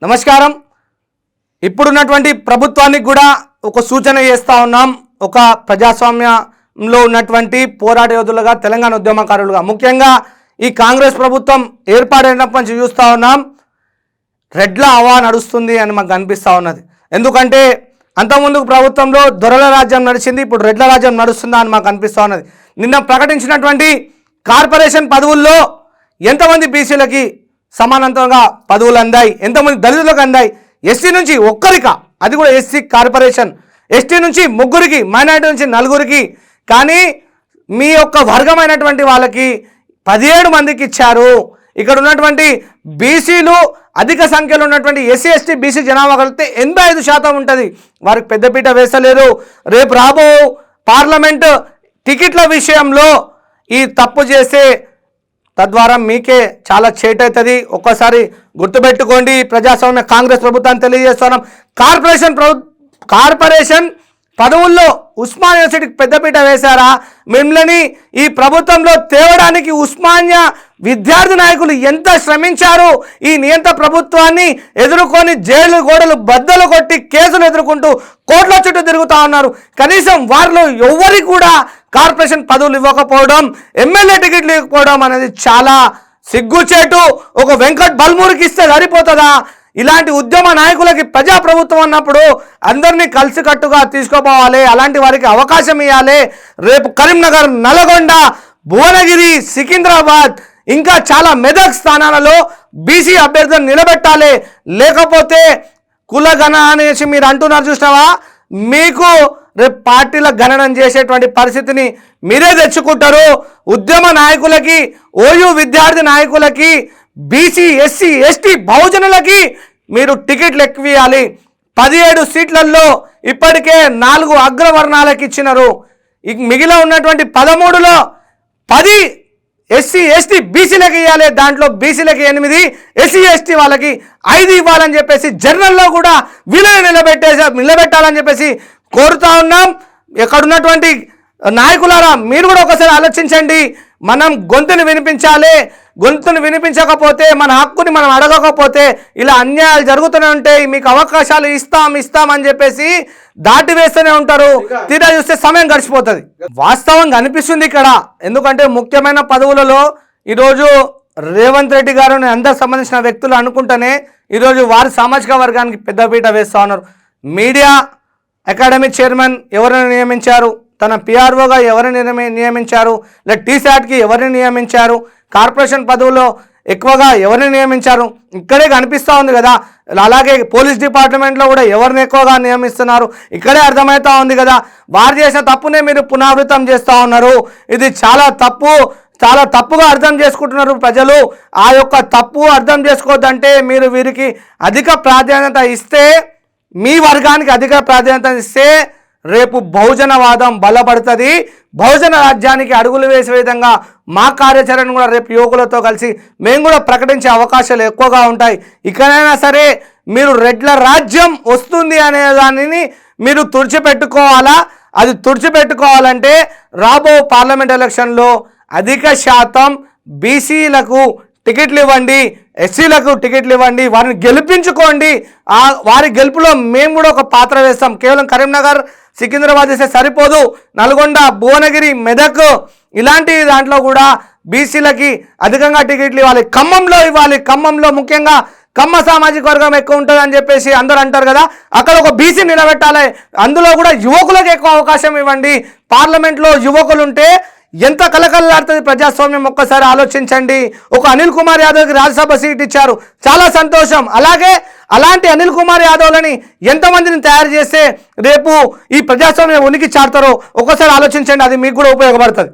నమస్కారం. ఇప్పుడున్నటువంటి ప్రభుత్వానికి కూడా ఒక సూచన చేస్తూ ఉన్నాం. ఒక ప్రజాస్వామ్యంలో ఉన్నటువంటి పోరాట యోధులుగా, తెలంగాణ ఉద్యమకారులుగా, ముఖ్యంగా ఈ కాంగ్రెస్ ప్రభుత్వం ఏర్పాటైనప్పటి నుంచి చూస్తూ ఉన్నాం, రెడ్ల హవా నడుస్తుంది అని మాకు అనిపిస్తూ ఉన్నది. ఎందుకంటే అంతకుముందు ప్రభుత్వంలో దొరల రాజ్యం నడిచింది, ఇప్పుడు రెడ్ల రాజ్యం నడుస్తుందా అని మాకు అనిపిస్తూ ఉన్నది. నిన్న ప్రకటించినటువంటి కార్పొరేషన్ పదవుల్లో ఎంతమంది బీసీలకి సమానంతంగా పదవులు అందాయి, ఎంతమంది దళితులకు అందాయి, ఎస్టీ నుంచి ఒక్కరికా, అది కూడా ఎస్సీ కార్పొరేషన్, ఎస్టీ నుంచి ముగ్గురికి, మైనారిటీ నుంచి నలుగురికి, కానీ మీ యొక్క వర్గమైనటువంటి వాళ్ళకి 17 మందికి ఇచ్చారు. ఇక్కడ ఉన్నటువంటి బీసీలు అధిక సంఖ్యలో ఉన్నటువంటి ఎస్సీ ఎస్టీ బీసీ జనాభా కలిపితే 85% ఉంటుంది. వారికి పెద్దపీట వేస్తలేరు. రేపు రాబో పార్లమెంట్ టికెట్ల విషయంలో ఈ తప్పు చేస్తే తద్వారా మీకే చాలా చేట్ అవుతుంది. ఒక్కసారి గుర్తుపెట్టుకోండి. ప్రజాస్వామ్య కాంగ్రెస్ ప్రభుత్వాన్ని తెలియజేస్తున్నాం. కార్పొరేషన్ పదవుల్లో ఉస్మానియా యూనివర్సిటీకి పెద్దపీట వేశారా? మిమ్మల్ని ఈ ప్రభుత్వంలో తేవడానికి ఉస్మానియా విద్యార్థి నాయకులు ఎంత శ్రమించారు. ఈ నియంత ప్రభుత్వాన్ని ఎదుర్కొని జైలు గోడలు బద్దలు కొట్టి కేసులు ఎదుర్కొంటూ కోట్ల చుట్టూ తిరుగుతూ ఉన్నారు. కనీసం వారిలో ఎవరికి కూడా కార్పొరేషన్ పదవులు ఇవ్వకపోవడం, ఎమ్మెల్యే టికెట్లు ఇవ్వకపోవడం అనేది చాలా సిగ్గుచేటు. ఒక వెంకట్ బల్మూరికి ఇస్తే సరిపోతుందా? ఇలాంటి ఉద్యమ నాయకులకి ప్రజాప్రభుత్వం అన్నప్పుడు అందరినీ కలిసికట్టుగా తీసుకోపోవాలి, అలాంటి వారికి అవకాశం ఇవ్వాలి. రేపు కరీంనగర్, నల్గొండ, భువనగిరి, సికింద్రాబాద్, ఇంకా చాలా మెదక్ స్థానాలలో బీసీ అభ్యర్థులను నిలబెట్టాలి. లేకపోతే కులగణ అనేసి మీరు అంటున్నారు చూసినావా, మీకు రేపు పార్టీల గణనం చేసేటువంటి పరిస్థితిని మీరే తెచ్చుకుంటారు. ఉద్యమ నాయకులకి, ఓయూ విద్యార్థి నాయకులకి, బీసీ ఎస్సీ ఎస్టీ బహుజనులకి మీరు టికెట్లు ఎక్కువేయాలి. 17 సీట్లలో ఇప్పటికే 4 అగ్రవర్ణాలకు ఇచ్చినారు. మిగిలిన ఉన్నటువంటి 13లో 10 ఎస్సీ ఎస్టీ బీసీలకు ఇవ్వాలి. దాంట్లో బీసీలకి 8, ఎస్సీ ఎస్టీ వాళ్ళకి 5 ఇవ్వాలని చెప్పేసి జర్నల్లో కూడా వీళ్ళని నిలబెట్టాలని చెప్పేసి కోరుతా ఉన్నాం. ఎక్కడున్నటువంటి నాయకులారా మీరు కూడా ఒకసారి ఆలోచించండి. మనం గొంతుని వినిపించాలి. గొంతుని వినిపించకపోతే, మన హక్కుని మనం అడగకపోతే ఇలా అన్యాయాలు జరుగుతూనే ఉంటాయి. మీకు అవకాశాలు ఇస్తామని చెప్పేసి దాటి వేస్తూనే ఉంటారు. తీరా చూస్తే సమయం గడిచిపోతుంది. వాస్తవంగా అనిపిస్తుంది ఇక్కడ. ఎందుకంటే ముఖ్యమైన పదవులలో ఈరోజు రేవంత్ రెడ్డి గారు అందరికి సంబంధించిన వ్యక్తులు అనుకుంటేనే ఈరోజు వారి సామాజిక వర్గానికి పెద్దపీట వేస్తూ ఉన్నారు. మీడియా అకాడమీ చైర్మన్ ఎవరిని నియమించారు, తన పిఆర్ఓగా ఎవరిని నియమించారు, లేదా టీశాట్కి ఎవరిని నియమించారు, కార్పొరేషన్ పదవుల్లో ఎక్కువగా ఎవరిని నియమించారు, ఇక్కడే కనిపిస్తూ ఉంది కదా. అలాగే పోలీస్ డిపార్ట్మెంట్లో కూడా ఎవరిని ఎక్కువగా నియమిస్తున్నారు, ఇక్కడే అర్థమవుతూ ఉంది కదా. వారు చేసిన తప్పునే మీరు పునరావృతం చేస్తూ ఉన్నారు. ఇది చాలా తప్పు, చాలా తప్పుగా అర్థం చేసుకుంటున్నారు ప్రజలు. ఆ యొక్క తప్పు అర్థం చేసుకోవద్దంటే మీరు వీరికి అధిక ప్రాధాన్యత ఇస్తే, మీ వర్గానికి అధిక ప్రాధాన్యత ఇస్తే రేపు బహుజనవాదం బలపడుతుంది. బహుజన రాజ్యానికి అడుగులు వేసే విధంగా మా కార్యాచరణ కూడా రేపు యువకులతో కలిసి మేము కూడా ప్రకటించే అవకాశాలు ఎక్కువగా ఉంటాయి. ఇకనైనా సరే మీరు రెడ్ల రాజ్యం వస్తుంది అనే దానిని మీరు తుడిచిపెట్టుకోవాలా. అది తుడిచిపెట్టుకోవాలంటే రాబో పార్లమెంట్ ఎలక్షన్లో అధిక శాతం బీసీలకు టికెట్లు ఇవ్వండి, ఎస్సీలకు టికెట్లు ఇవ్వండి, వారిని గెలిపించుకోండి. వారి గెలుపులో మేము కూడా ఒక పాత్ర వేస్తాం. కేవలం కరీంనగర్, సికింద్రాబాద్ చేస్తే సరిపోదు. నల్గొండ, భువనగిరి, మెదక్ ఇలాంటి దాంట్లో కూడా బీసీలకి అధికంగా టికెట్లు ఇవ్వాలి. ఖమ్మంలో ఇవ్వాలి. ఖమ్మంలో ముఖ్యంగా కమ్మ సామాజిక వర్గం ఎక్కువ ఉంటుంది అని చెప్పేసి అందరూ అంటారు కదా, అక్కడ ఒక బీసీ నిలబెట్టాలి. అందులో కూడా యువకులకు ఎక్కువ అవకాశం ఇవ్వండి. పార్లమెంట్లో యువకులు ఉంటే ఎంత కలకలలాడుతుంది ప్రజాస్వామ్యం. ఒక్కసారి ఆలోచించండి. ఒక అనిల్ కుమార్ యాదవ్కి రాజ్యసభ సీట్ ఇచ్చారు, చాలా సంతోషం. అలాంటి అనిల్ కుమార్ యాదవ్లని ఎంతమందిని తయారు చేస్తే రేపు ఈ ప్రజాస్వామ్యం ఉనికి చాటుతారో ఒక్కసారి ఆలోచించండి. అది మీకు కూడా ఉపయోగపడుతుంది.